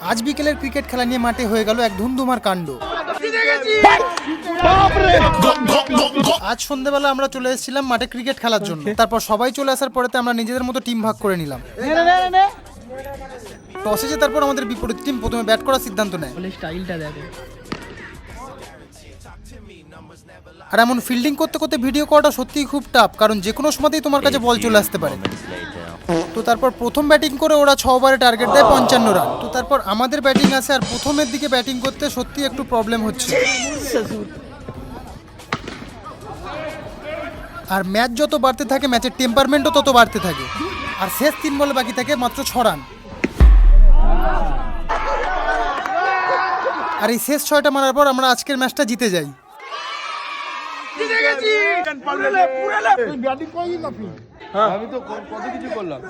আজ বিকেলের ক্রিকেট খেলা নিয়ে মাঠে হয়ে গেল এক ধুমধুমার কাণ্ড। আজ সন্ধ্যাবেলা আমরা চলে এসেছিলাম মাঠে ক্রিকেট খেলার জন্য। তারপর সবাই চলে আসার পরেতে আমরা নিজেদের মতো টিম ভাগ করে নিলাম। টসে যে তারপর আমাদের বিপরীত টিম প্রথমে ব্যাট করার সিদ্ধান্ত নেয়। আর এমন ফিল্ডিং করতে করতে ভিডিও করাটা সত্যিই খুব টাফ, কারণ যে কোনো সময়তেই তোমার কাছে বল চলে আসতে পারে। তো তারপর প্রথম ব্যাটিং করে ওরা 6 ওভারে টার্গেট দেয় 55 রান। তো তারপর আমাদের ব্যাটিং আসে, আর প্রথমের দিকে ব্যাটিং করতে সত্যি একটু প্রবলেম হচ্ছে। আর ম্যাচ যত বাড়তে থাকে ম্যাচের টেম্পারমেন্টও তত বাড়তে থাকে। আর শেষ 3 বলে বাকি থাকে মাত্র 6 রান। আর এই শেষ 6টা মারার পর আমরা আজকের ম্যাচটা জিতে যাই। আমি তো কত কিছু করলাম।